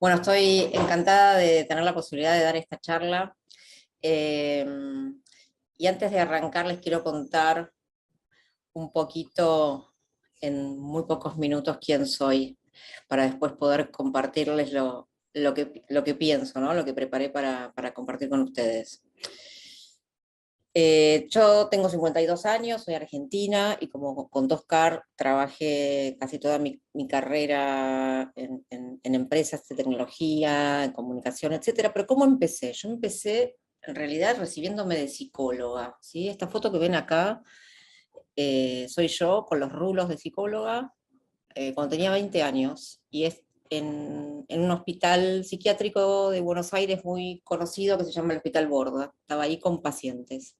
Bueno, estoy encantada de tener la posibilidad de dar esta charla. Eh, y antes de arrancar les quiero contar un poquito, en muy pocos minutos, quién soy, para después poder compartirles lo que pienso, ¿no? Lo que preparé para compartir con ustedes. Yo tengo 52 años, soy argentina y como contó Oscar, trabajé casi toda mi carrera en empresas de tecnología, en comunicación, etcétera. Pero ¿cómo empecé? Yo empecé en realidad recibiéndome de psicóloga, ¿sí? Esta foto que ven acá, soy yo con los rulos de psicóloga cuando tenía 20 años y es en un hospital psiquiátrico de Buenos Aires muy conocido que se llama el Hospital Borda. Estaba ahí con pacientes.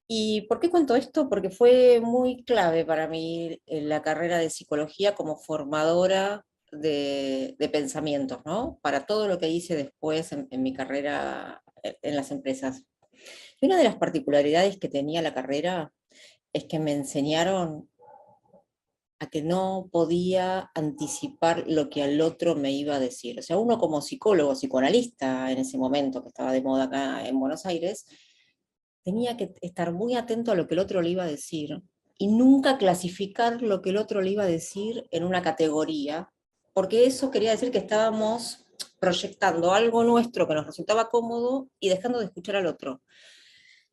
¿Y por qué cuento esto? Porque fue muy clave para mí en la carrera de psicología como formadora de pensamientos, ¿no? Para todo lo que hice después en mi carrera en las empresas. Y una de las particularidades que tenía la carrera es que me enseñaron a que no podía anticipar lo que al otro me iba a decir. O sea, uno como psicólogo, psicoanalista en ese momento que estaba de moda acá en Buenos Aires, tenía que estar muy atento a lo que el otro le iba a decir y nunca clasificar lo que el otro le iba a decir en una categoría, porque eso quería decir que estábamos proyectando algo nuestro que nos resultaba cómodo y dejando de escuchar al otro.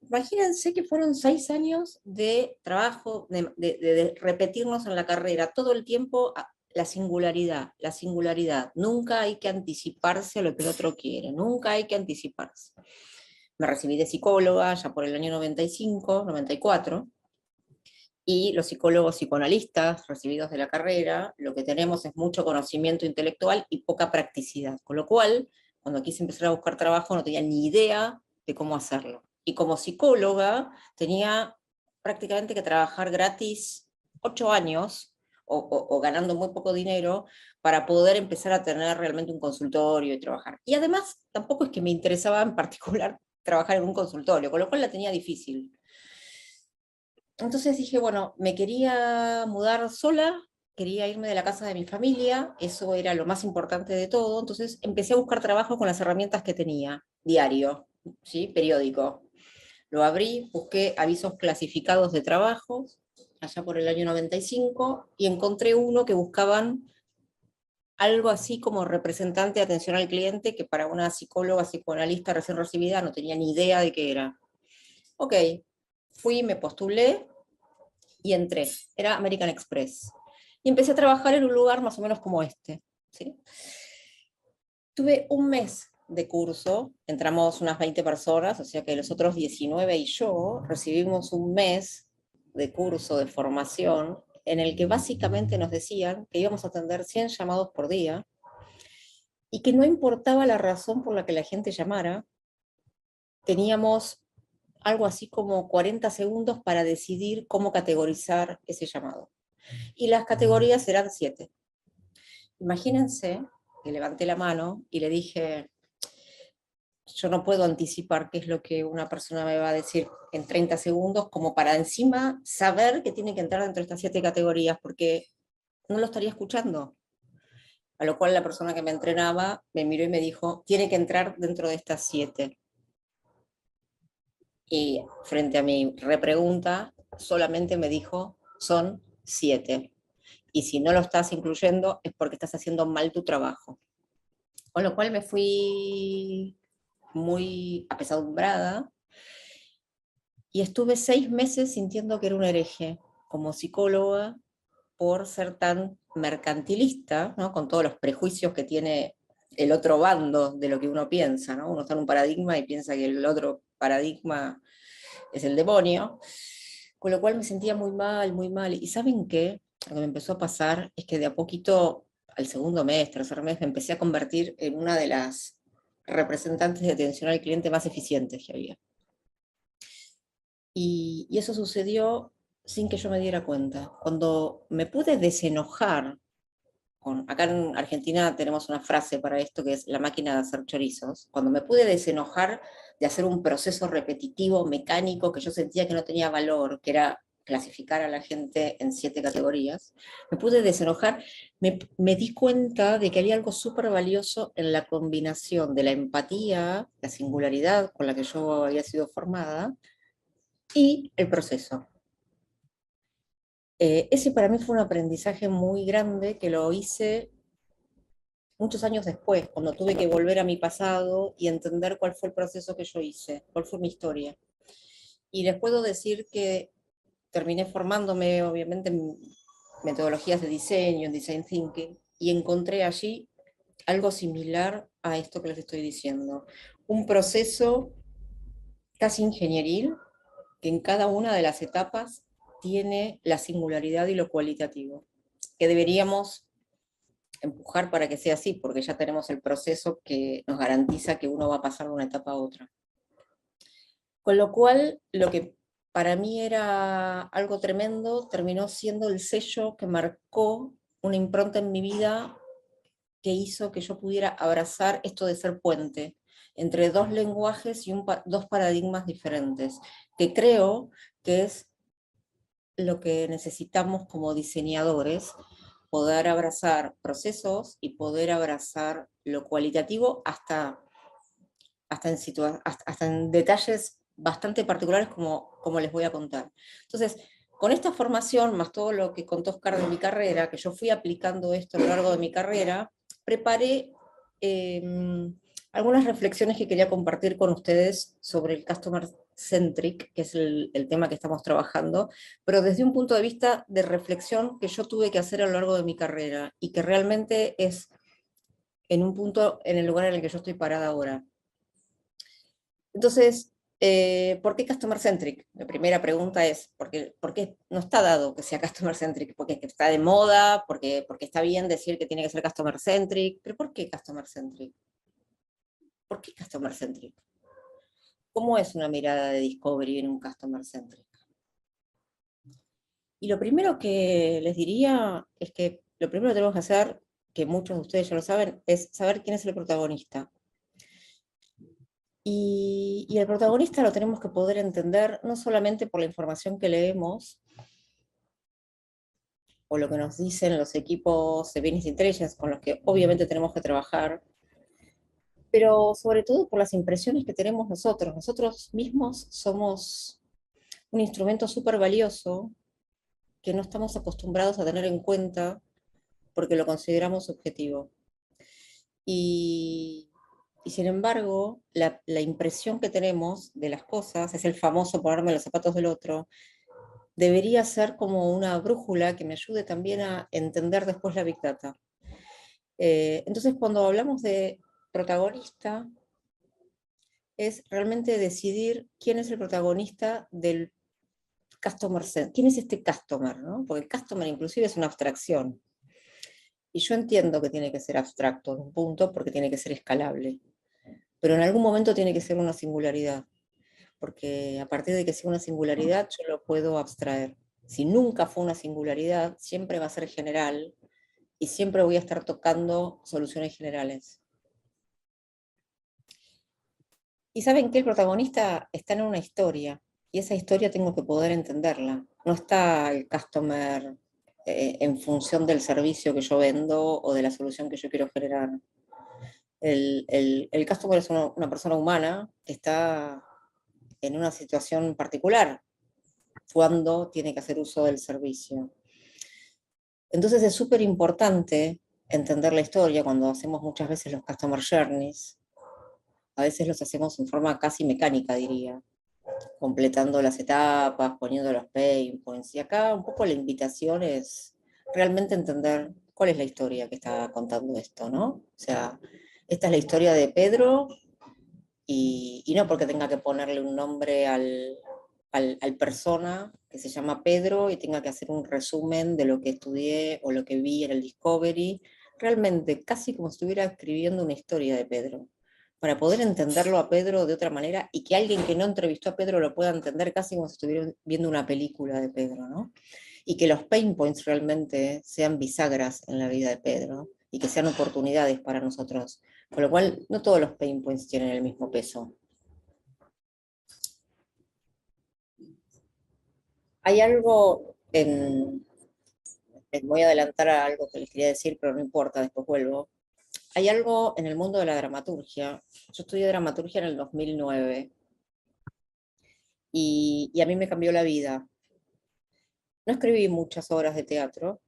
Imagínense que fueron 6 años de trabajo, de repetirnos en la carrera todo el tiempo la singularidad, la singularidad. Nunca hay que anticiparse a lo que el otro quiere, nunca hay que anticiparse. Me recibí de psicóloga ya por el año 95, 94, y los psicólogos psicoanalistas recibidos de la carrera, lo que tenemos es mucho conocimiento intelectual y poca practicidad, con lo cual, cuando quise empezar a buscar trabajo no tenía ni idea de cómo hacerlo. Y como psicóloga tenía prácticamente que trabajar gratis 8 años o ganando muy poco dinero para poder empezar a tener realmente un consultorio y trabajar. Y además tampoco es que me interesaba en particular trabajar en un consultorio, con lo cual la tenía difícil. Entonces dije, bueno, me quería mudar sola, quería irme de la casa de mi familia, eso era lo más importante de todo, entonces empecé a buscar trabajo con las herramientas que tenía, diario, ¿sí? Periódico. Lo abrí, busqué avisos clasificados de trabajos, allá por el año 95, y encontré uno que buscaban algo así como representante de atención al cliente, que para una psicóloga, psicoanalista recién recibida no tenía ni idea de qué era. Ok, fui, me postulé, y entré. Era American Express. Y empecé a trabajar en un lugar más o menos como este. ¿Sí? Tuve un mes de curso, entramos unas 20 personas, o sea que los otros 19 y yo recibimos un mes de curso, de formación, en el que básicamente nos decían que íbamos a atender 100 llamados por día y que no importaba la razón por la que la gente llamara, teníamos algo así como 40 segundos para decidir cómo categorizar ese llamado. Y las categorías eran 7. Imagínense que levanté la mano y le dije, yo no puedo anticipar qué es lo que una persona me va a decir en 30 segundos, como para encima saber que tiene que entrar dentro de estas 7 categorías, porque no lo estaría escuchando. A lo cual la persona que me entrenaba me miró y me dijo, tiene que entrar dentro de estas 7. Y frente a mi repregunta, solamente me dijo, son 7. Y si no lo estás incluyendo es porque estás haciendo mal tu trabajo. Con lo cual me fui muy apesadumbrada y estuve 6 meses sintiendo que era un hereje como psicóloga por ser tan mercantilista, ¿no? Con todos los prejuicios que tiene el otro bando de lo que uno piensa, ¿no? Uno está en un paradigma y piensa que el otro paradigma es el demonio, con lo cual me sentía muy mal, muy mal. ¿Y saben qué? Lo que me empezó a pasar es que de a poquito, al segundo mes, tercer mes, me empecé a convertir en una de las representantes de atención al cliente más eficientes que había. Y eso sucedió sin que yo me diera cuenta. Cuando me pude desenojar, acá en Argentina tenemos una frase para esto que es la máquina de hacer chorizos, cuando me pude desenojar de hacer un proceso repetitivo, mecánico, que yo sentía que no tenía valor, que clasificar a la gente en 7 categorías, me pude desenojar, me di cuenta de que había algo súper valioso en la combinación de la empatía, la singularidad con la que yo había sido formada, y el proceso. Ese para mí fue un aprendizaje muy grande que lo hice muchos años después, cuando tuve que volver a mi pasado y entender cuál fue el proceso que yo hice, cuál fue mi historia. Y les puedo decir que terminé formándome, obviamente, en metodologías de diseño, en design thinking, y encontré allí algo similar a esto que les estoy diciendo. Un proceso casi ingenieril que en cada una de las etapas tiene la singularidad y lo cualitativo, que deberíamos empujar para que sea así, porque ya tenemos el proceso que nos garantiza que uno va a pasar de una etapa a otra. Con lo cual, lo que para mí era algo tremendo, terminó siendo el sello que marcó una impronta en mi vida que hizo que yo pudiera abrazar esto de ser puente entre dos lenguajes y dos paradigmas diferentes, que creo que es lo que necesitamos como diseñadores, poder abrazar procesos y poder abrazar lo cualitativo hasta en detalles bastante particulares como les voy a contar. Entonces, con esta formación, más todo lo que contó Oscar de mi carrera, que yo fui aplicando esto a lo largo de mi carrera, preparé algunas reflexiones que quería compartir con ustedes sobre el Customer Centric, que es el tema que estamos trabajando, pero desde un punto de vista de reflexión que yo tuve que hacer a lo largo de mi carrera y que realmente es en un punto, en el lugar en el que yo estoy parada ahora. Entonces, ¿por qué Customer Centric? La primera pregunta es, ¿por qué no está dado que sea Customer Centric? ¿Porque está de moda? ¿Porque está bien decir que tiene que ser Customer Centric? ¿Pero por qué Customer Centric? ¿Por qué Customer Centric? ¿Cómo es una mirada de Discovery en un Customer Centric? Y lo primero que les diría es que lo primero que tenemos que hacer, que muchos de ustedes ya lo saben, es saber quién es el protagonista. Y el protagonista lo tenemos que poder entender no solamente por la información que leemos o lo que nos dicen los equipos de Business Intelligence con los que obviamente tenemos que trabajar, pero sobre todo por las impresiones que tenemos nosotros. Nosotros mismos somos un instrumento súper valioso que no estamos acostumbrados a tener en cuenta porque lo consideramos objetivo. Y, y sin embargo, la impresión que tenemos de las cosas es el famoso ponerme los zapatos del otro. Debería ser como una brújula que me ayude también a entender después la Big Data. Entonces, cuando hablamos de protagonista, es realmente decidir quién es el protagonista del customer set, quién es este customer, ¿no? Porque el customer inclusive es una abstracción. Y yo entiendo que tiene que ser abstracto en un punto porque tiene que ser escalable, pero en algún momento tiene que ser una singularidad, porque a partir de que sea una singularidad yo lo puedo abstraer. Si nunca fue una singularidad, siempre va a ser general y siempre voy a estar tocando soluciones generales. Y saben que el protagonista está en una historia, y esa historia tengo que poder entenderla. No está el customer en función del servicio que yo vendo o de la solución que yo quiero generar. El customer es una persona humana que está en una situación particular cuando tiene que hacer uso del servicio. Entonces es súper importante entender la historia cuando hacemos muchas veces los customer journeys. A veces los hacemos en forma casi mecánica, diría, completando las etapas, poniendo los pain points. Y acá un poco la invitación es realmente entender cuál es la historia que está contando esto, ¿no? O sea, esta es la historia de Pedro y no porque tenga que ponerle un nombre al persona que se llama Pedro y tenga que hacer un resumen de lo que estudié o lo que vi en el Discovery, realmente casi como si estuviera escribiendo una historia de Pedro, para poder entenderlo a Pedro de otra manera y que alguien que no entrevistó a Pedro lo pueda entender casi como si estuviera viendo una película de Pedro, ¿no? Y que los pain points realmente sean bisagras en la vida de Pedro y que sean oportunidades para nosotros. Con lo cual, no todos los pain points tienen el mismo peso. Hay algo les voy a adelantar a algo que les quería decir, pero no importa, después vuelvo. Hay algo en el mundo de la dramaturgia. Yo estudié dramaturgia en el 2009 y a mí me cambió la vida. No escribí muchas obras de teatro,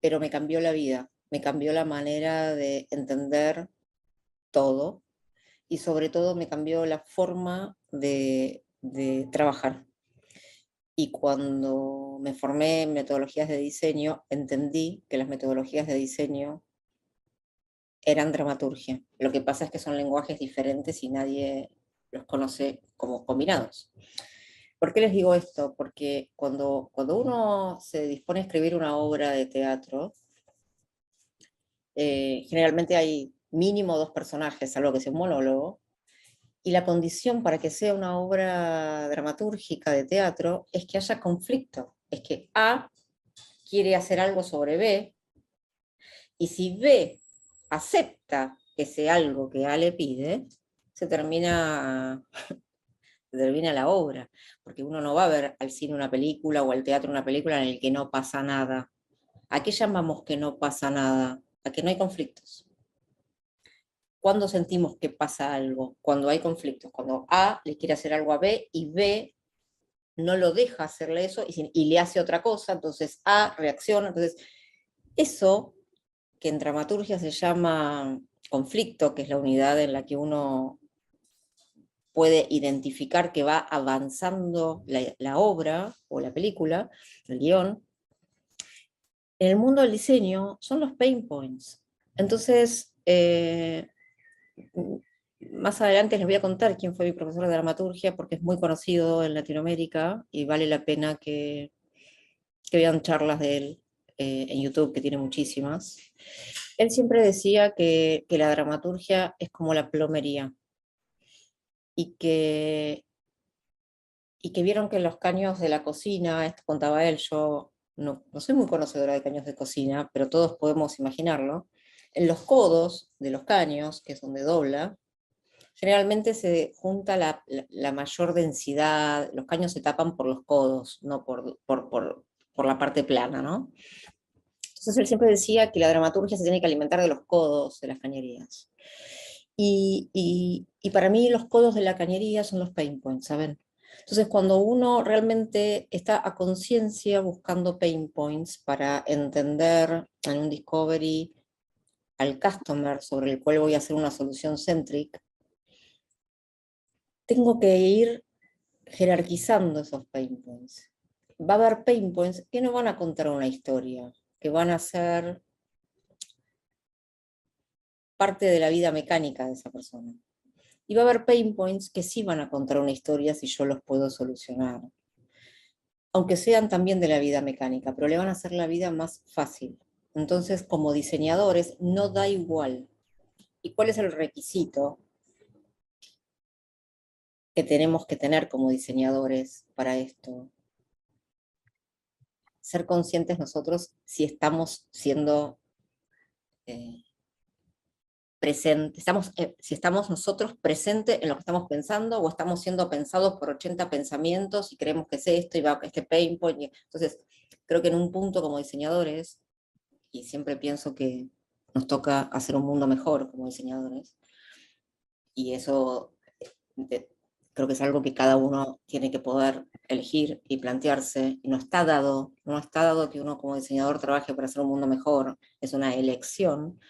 pero me cambió la vida. Me cambió la manera de entender todo y sobre todo me cambió la forma de trabajar. Y cuando me formé en metodologías de diseño, entendí que las metodologías de diseño eran dramaturgia. Lo que pasa es que son lenguajes diferentes y nadie los conoce como combinados. ¿Por qué les digo esto? Porque cuando uno se dispone a escribir una obra de teatro, generalmente hay mínimo dos personajes, salvo que sea un monólogo, y la condición para que sea una obra dramatúrgica de teatro es que haya conflicto, es que A quiere hacer algo sobre B, y si B acepta ese algo que A le pide, se termina la obra, porque uno no va a ver al cine una película o al teatro una película en el que no pasa nada. ¿A qué llamamos que no pasa nada? A que no hay conflictos. ¿Cuándo sentimos que pasa algo? Cuando hay conflictos, cuando A le quiere hacer algo a B y B no lo deja hacerle eso y le hace otra cosa, entonces A reacciona, entonces eso que en dramaturgia se llama conflicto, que es la unidad en la que uno puede identificar que va avanzando la obra o la película, el guión, en el mundo del diseño son los pain points. Entonces, más adelante les voy a contar quién fue mi profesor de dramaturgia, porque es muy conocido en Latinoamérica y vale la pena que vean charlas de él en YouTube, que tiene muchísimas. Él siempre decía que la dramaturgia es como la plomería y que vieron que los caños de la cocina, esto contaba él, yo no soy muy conocedora de caños de cocina, pero todos podemos imaginarlo, en los codos de los caños, que es donde dobla, generalmente se junta la mayor densidad, los caños se tapan por los codos, no por la parte plana, ¿no? Entonces él siempre decía que la dramaturgia se tiene que alimentar de los codos de las cañerías. Y para mí los codos de la cañería son los pain points, ¿saben? Entonces, cuando uno realmente está a conciencia buscando pain points para entender en un discovery al customer sobre el cual voy a hacer una solución centric, tengo que ir jerarquizando esos pain points. Va a haber pain points que no van a contar una historia, que van a ser parte de la vida mecánica de esa persona. Y va a haber pain points que sí van a contar una historia si yo los puedo solucionar, aunque sean también de la vida mecánica, pero le van a hacer la vida más fácil. Entonces, como diseñadores, no da igual. ¿Y cuál es el requisito que tenemos que tener como diseñadores para esto? Ser conscientes nosotros si estamos siendo eh, presentes, si estamos nosotros presentes en lo que estamos pensando o estamos siendo pensados por 80 pensamientos y creemos que es esto y va este pain point. Entonces, creo que en un punto como diseñadores, y siempre pienso que nos toca hacer un mundo mejor como diseñadores, y eso de, creo que es algo que cada uno tiene que poder elegir y plantearse, y no está dado que uno como diseñador trabaje para hacer un mundo mejor, es una elección.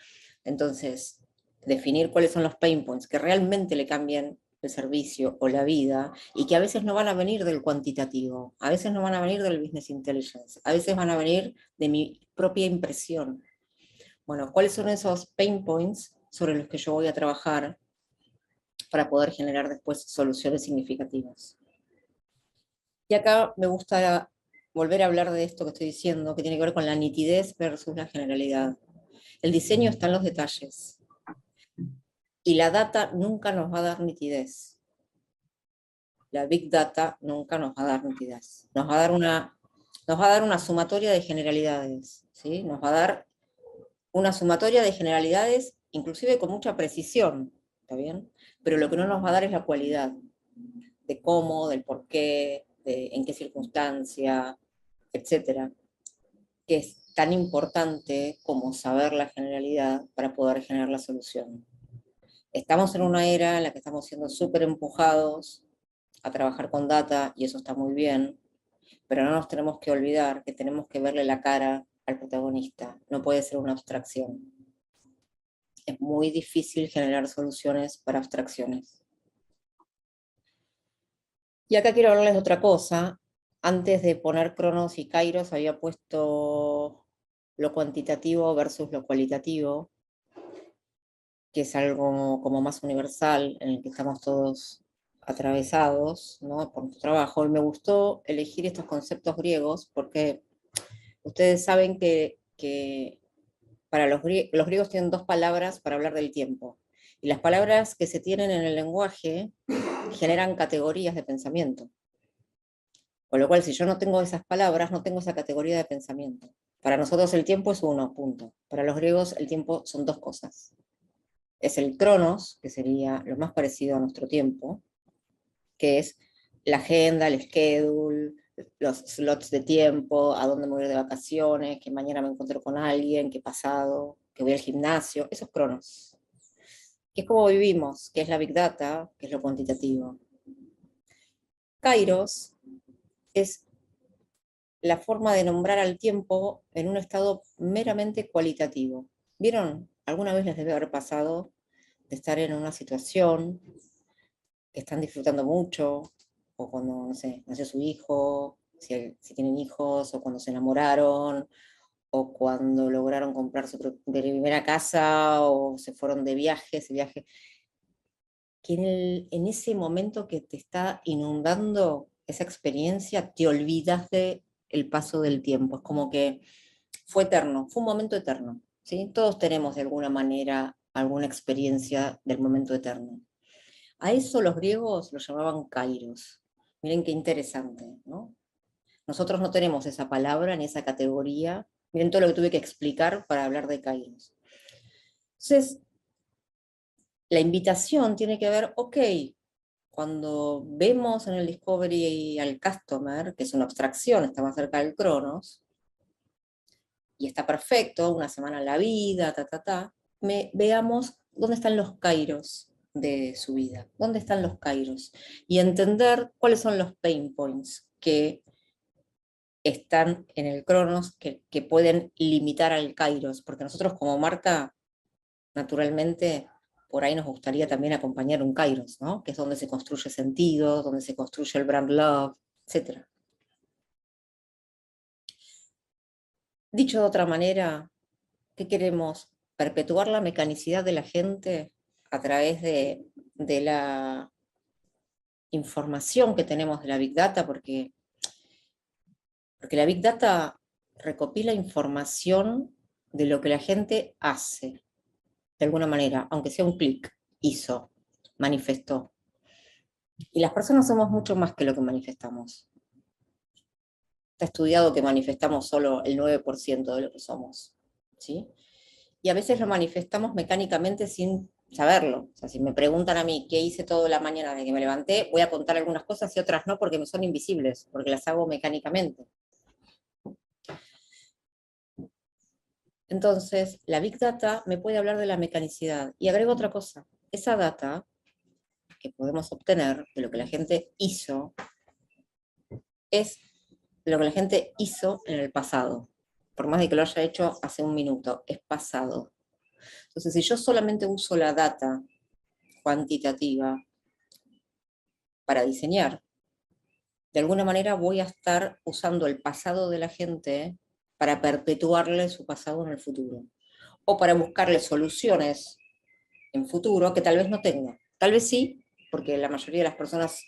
Entonces, definir cuáles son los pain points que realmente le cambien el servicio o la vida y que a veces no van a venir del cuantitativo, a veces no van a venir del business intelligence, a veces van a venir de mi propia impresión. Bueno, ¿cuáles son esos pain points sobre los que yo voy a trabajar para poder generar después soluciones significativas? Y acá me gusta volver a hablar de esto que estoy diciendo, que tiene que ver con la nitidez versus la generalidad. El diseño está en los detalles y la data nunca nos va a dar nitidez. La big data nunca nos va a dar nitidez. Nos va a dar una sumatoria de generalidades, ¿sí? Nos va a dar una sumatoria de generalidades, inclusive con mucha precisión, ¿está bien? Pero lo que no nos va a dar es la cualidad de cómo, del por qué, en qué circunstancia, etcétera, que es tan importante como saber la generalidad para poder generar la solución. Estamos en una era en la que estamos siendo súper empujados a trabajar con data, y eso está muy bien, pero no nos tenemos que olvidar que tenemos que verle la cara al protagonista, no puede ser una abstracción. Es muy difícil generar soluciones para abstracciones. Y acá quiero hablarles de otra cosa. Antes de poner Cronos y Kairos había puesto lo cuantitativo versus lo cualitativo, que es algo como más universal, en el que estamos todos atravesados, ¿no?, por nuestro trabajo. Y me gustó elegir estos conceptos griegos porque ustedes saben que para los griegos tienen dos palabras para hablar del tiempo. Y las palabras que se tienen en el lenguaje generan categorías de pensamiento. Con lo cual, si yo no tengo esas palabras, no tengo esa categoría de pensamiento. Para nosotros el tiempo es uno, punto. Para los griegos el tiempo son dos cosas. Es el cronos, que sería lo más parecido a nuestro tiempo, que es la agenda, el schedule, los slots de tiempo, a dónde me voy de vacaciones, que mañana me encuentro con alguien, que pasado, que voy al gimnasio, eso es cronos. Que es como vivimos, que es la big data, que es lo cuantitativo. Kairos es la forma de nombrar al tiempo en un estado meramente cualitativo. ¿Vieron? Alguna vez les debe haber pasado de estar en una situación que están disfrutando mucho, o cuando, no sé, nació su hijo, si tienen hijos, o cuando se enamoraron, o cuando lograron comprar su primera casa, o se fueron de viaje, ese viaje, que en ese momento que te está inundando esa experiencia, te olvidas de el paso del tiempo. Es como que fue eterno, fue un momento eterno, ¿sí? Todos tenemos de alguna manera alguna experiencia del momento eterno. A eso los griegos lo llamaban kairos. Miren qué interesante, ¿no? Nosotros no tenemos esa palabra ni esa categoría. Miren todo lo que tuve que explicar para hablar de kairos. Entonces, la invitación tiene que ver, ok, cuando vemos en el Discovery al customer, que es una abstracción, está más cerca del Cronos, y está perfecto, una semana en la vida, veamos dónde están los kairos de su vida, dónde están los kairos, y entender cuáles son los pain points que están en el Cronos, que pueden limitar al kairos, porque nosotros como marca, naturalmente, por ahí nos gustaría también acompañar un kairos, ¿no?, que es donde se construye sentido, donde se construye el brand love, etc. Dicho de otra manera, ¿qué queremos? Perpetuar la mecanicidad de la gente a través de la información que tenemos de la Big Data, porque la Big Data recopila información de lo que la gente hace, de alguna manera, aunque sea un clic, hizo, manifestó. Y las personas somos mucho más que lo que manifestamos. Está estudiado que manifestamos solo el 9% de lo que somos, ¿sí? Y a veces lo manifestamos mecánicamente sin saberlo. O sea, si me preguntan a mí qué hice toda la mañana desde que me levanté, voy a contar algunas cosas y otras no, porque me son invisibles, porque las hago mecánicamente. Entonces, la Big Data me puede hablar de la mecanicidad. Y agrego otra cosa. Esa data que podemos obtener de lo que la gente hizo es lo que la gente hizo en el pasado. Por más de que lo haya hecho hace un minuto, es pasado. Entonces, si yo solamente uso la data cuantitativa para diseñar, de alguna manera voy a estar usando el pasado de la gente para perpetuarle su pasado en el futuro, o para buscarle soluciones en futuro que tal vez no tenga. Tal vez sí, porque la mayoría de las personas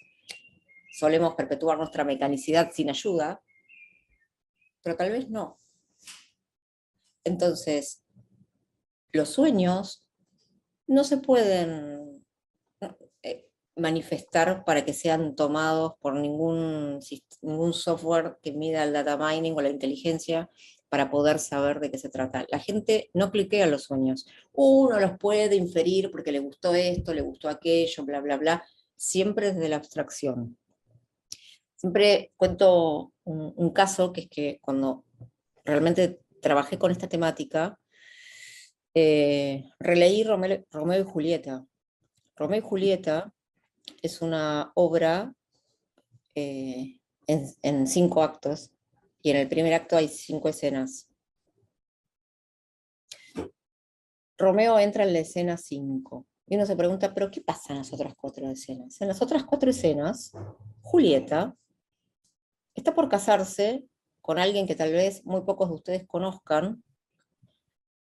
solemos perpetuar nuestra mecanicidad sin ayuda, pero tal vez no. Entonces, los sueños no se pueden manifestar para que sean tomados por ningún software que mida el data mining o la inteligencia para poder saber de qué se trata. La gente no cliquea los sueños. Uno los puede inferir porque le gustó esto, le gustó aquello, bla, bla, bla, siempre desde la abstracción. Siempre cuento un caso, que es que cuando realmente trabajé con esta temática, releí Romeo y Julieta. Romeo y Julieta es una obra en 5 actos, y en el primer acto hay 5 escenas. Romeo entra en la escena 5, y uno se pregunta, ¿pero qué pasa en las otras 4 escenas? En las otras 4 escenas, Julieta está por casarse con alguien que tal vez muy pocos de ustedes conozcan,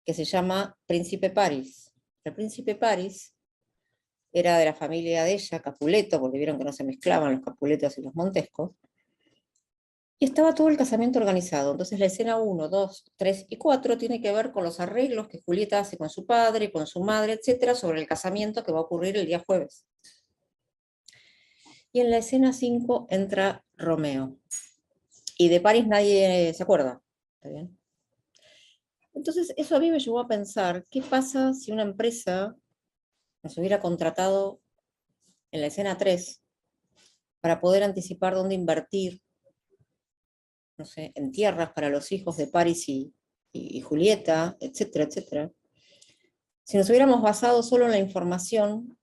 que se llama Príncipe Paris. El Príncipe Paris era de la familia de ella, Capuleto, porque vieron que no se mezclaban los Capuletos y los Montescos, y estaba todo el casamiento organizado. Entonces la escena 1, 2, 3 y 4 tiene que ver con los arreglos que Julieta hace con su padre, con su madre, etcétera, sobre el casamiento que va a ocurrir el día jueves. Y en la escena 5 entra Romeo. Y de París nadie se acuerda. ¿Está bien? Entonces eso a mí me llevó a pensar, ¿qué pasa si una empresa nos hubiera contratado en la escena 3 para poder anticipar dónde invertir, no sé, en tierras para los hijos de Paris y Julieta, etcétera, etcétera? Si nos hubiéramos basado solo en la información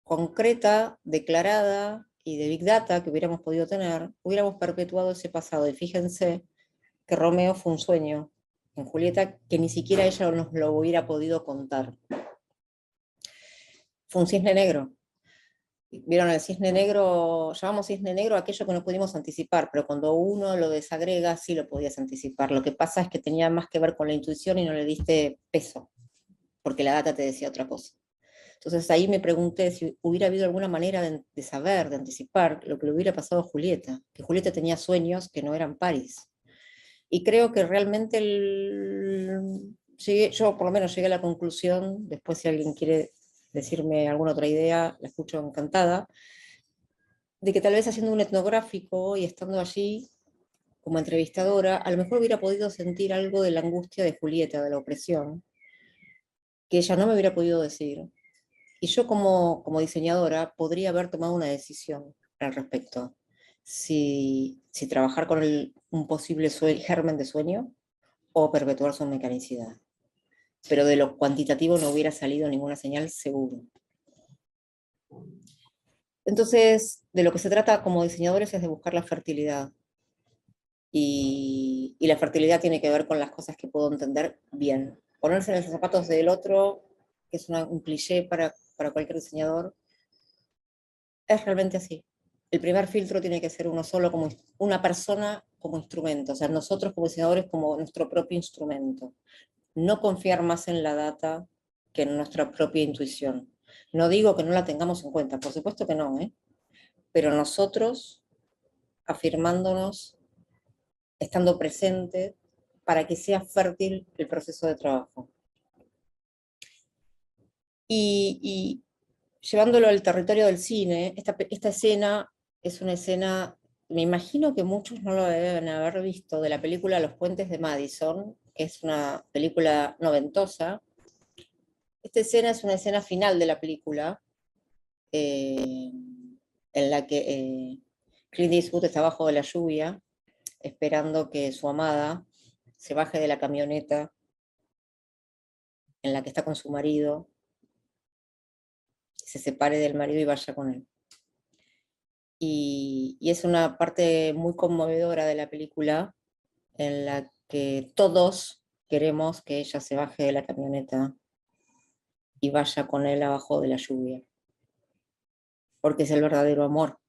concreta, declarada y de Big Data que hubiéramos podido tener, hubiéramos perpetuado ese pasado. Y fíjense que Romeo fue un sueño en Julieta que ni siquiera ella nos lo hubiera podido contar. Fue un cisne negro. Vieron el cisne negro, llamamos cisne negro aquello que no pudimos anticipar, pero cuando uno lo desagrega sí lo podías anticipar. Lo que pasa es que tenía más que ver con la intuición y no le diste peso, porque la data te decía otra cosa. Entonces ahí me pregunté si hubiera habido alguna manera de saber, de anticipar lo que le hubiera pasado a Julieta, que Julieta tenía sueños que no eran París. Y creo que realmente yo por lo menos llegué a la conclusión, después si alguien quiere decirme alguna otra idea, la escucho encantada, de que tal vez haciendo un etnográfico y estando allí como entrevistadora, a lo mejor hubiera podido sentir algo de la angustia de Julieta, de la opresión, que ella no me hubiera podido decir. Y yo como diseñadora podría haber tomado una decisión al respecto. Si trabajar con un posible germen de sueño o perpetuar su mecanicidad. Pero de lo cuantitativo no hubiera salido ninguna señal seguro. Entonces, de lo que se trata como diseñadores es de buscar la fertilidad. Y la fertilidad tiene que ver con las cosas que puedo entender bien. Ponerse en los zapatos del otro, que es un cliché para cualquier diseñador, es realmente así. El primer filtro tiene que ser uno solo, como una persona como instrumento, o sea, nosotros como diseñadores como nuestro propio instrumento. No confiar más en la data que en nuestra propia intuición. No digo que no la tengamos en cuenta, por supuesto que no, ¿eh? Pero nosotros afirmándonos, estando presente, para que sea fértil el proceso de trabajo. Y llevándolo al territorio del cine, esta escena es una escena, me imagino que muchos no lo deben haber visto, de la película Los Puentes de Madison, que es una película noventosa. Esta escena es una escena final de la película, en la que Clint Eastwood está bajo de la lluvia, esperando que su amada se baje de la camioneta en la que está con su marido, se separe del marido y vaya con él. Y es una parte muy conmovedora de la película en la que todos queremos que ella se baje de la camioneta y vaya con él abajo de la lluvia, porque es el verdadero amor.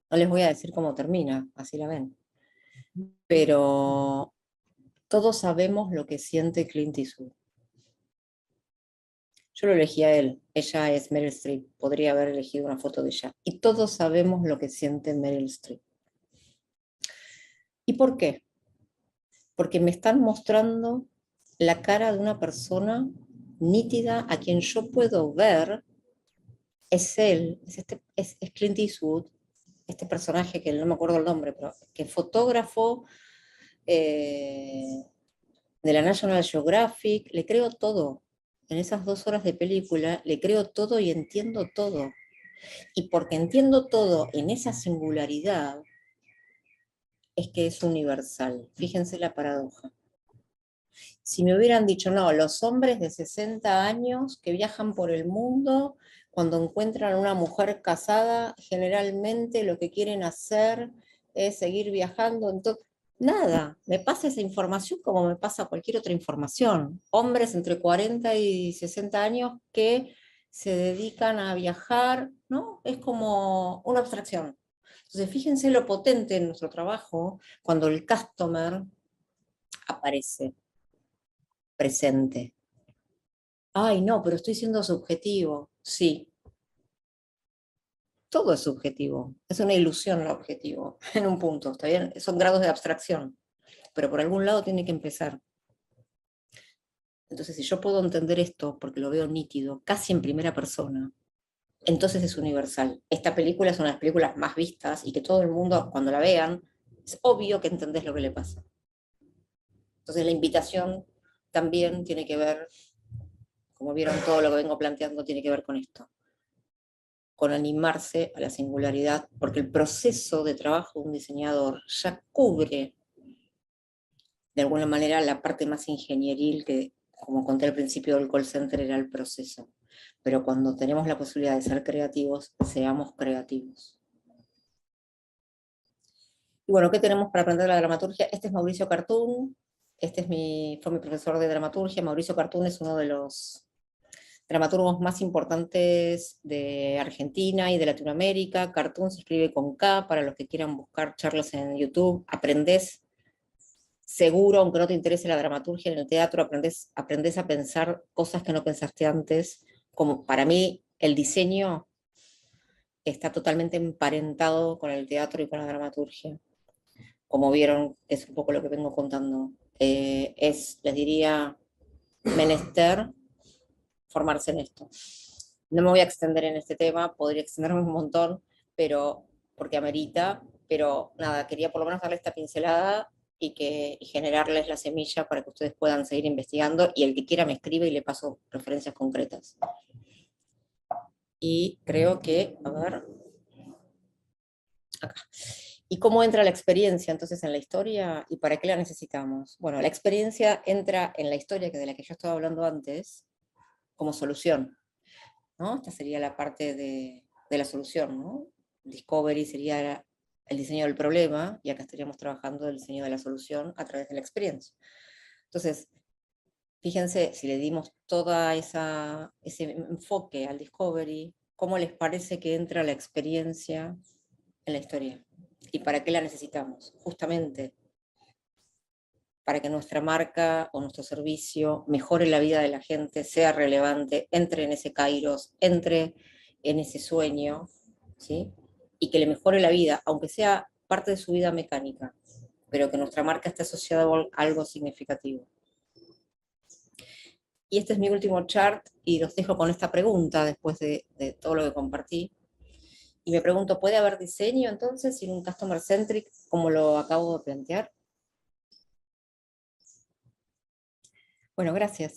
No les voy a decir cómo termina, así la ven, pero todos sabemos lo que siente Clint Eastwood. Yo lo elegí a él, ella es Meryl Streep, podría haber elegido una foto de ella. Y todos sabemos lo que siente Meryl Streep. ¿Y por qué? Porque me están mostrando la cara de una persona nítida a quien yo puedo ver, es él, es Clint Eastwood, este personaje que no me acuerdo el nombre, pero que fotógrafo de la National Geographic, le creo todo. En esas 2 horas de película le creo todo y entiendo todo. Y porque entiendo todo en esa singularidad, es que es universal. Fíjense la paradoja. Si me hubieran dicho, no, los hombres de 60 años que viajan por el mundo, cuando encuentran una mujer casada, generalmente lo que quieren hacer es seguir viajando. Entonces, nada, me pasa esa información como me pasa cualquier otra información. Hombres entre 40 y 60 años que se dedican a viajar, ¿no? Es como una abstracción. Entonces, fíjense lo potente en nuestro trabajo cuando el customer aparece presente. Ay, no, pero estoy siendo subjetivo. Sí, todo es subjetivo. Es una ilusión lo objetivo, en un punto, ¿está bien? Son grados de abstracción, pero por algún lado tiene que empezar. Entonces, si yo puedo entender esto, porque lo veo nítido, casi en primera persona, entonces es universal. Esta película es una de las películas más vistas y que todo el mundo, cuando la vean, es obvio que entendés lo que le pasa. Entonces, la invitación también tiene que ver, como vieron, todo lo que vengo planteando tiene que ver con esto, con animarse a la singularidad, porque el proceso de trabajo de un diseñador ya cubre de alguna manera la parte más ingenieril que, como conté al principio del call center, era el proceso. Pero cuando tenemos la posibilidad de ser creativos, seamos creativos. Y bueno, ¿qué tenemos para aprender la dramaturgia? Este es Mauricio Cartún, fue mi profesor de dramaturgia. Mauricio Cartún es uno de los dramaturgos más importantes de Argentina y de Latinoamérica. Cartoon se escribe con K, para los que quieran buscar charlas en YouTube. Aprendés seguro, aunque no te interese la dramaturgia en el teatro, aprendés a pensar cosas que no pensaste antes. Como para mí, el diseño está totalmente emparentado con el teatro y con la dramaturgia. Como vieron, es un poco lo que vengo contando. Les diría, menester formarse en esto. No me voy a extender en este tema, podría extenderme un montón, pero porque amerita, pero nada, quería por lo menos darle esta pincelada y generarles la semilla para que ustedes puedan seguir investigando, y el que quiera me escribe y le paso referencias concretas. Y creo que, a ver, acá. ¿Y cómo entra la experiencia entonces en la historia y para qué la necesitamos? Bueno, la experiencia entra en la historia, que de la que yo estaba hablando antes, como solución, ¿no? Esta sería la parte de la solución, ¿no? Discovery sería el diseño del problema, y acá estaríamos trabajando el diseño de la solución a través de la experiencia. Entonces, fíjense, si le dimos ese enfoque al Discovery, ¿cómo les parece que entra la experiencia en la historia? ¿Y para qué la necesitamos? Justamente para que nuestra marca o nuestro servicio mejore la vida de la gente, sea relevante, entre en ese kairos, entre en ese sueño, ¿sí? Y que le mejore la vida, aunque sea parte de su vida mecánica, pero que nuestra marca esté asociada a algo significativo. Y este es mi último chart y los dejo con esta pregunta después de todo lo que compartí. Y me pregunto, ¿puede haber diseño entonces sin un customer centric como lo acabo de plantear? Bueno, gracias.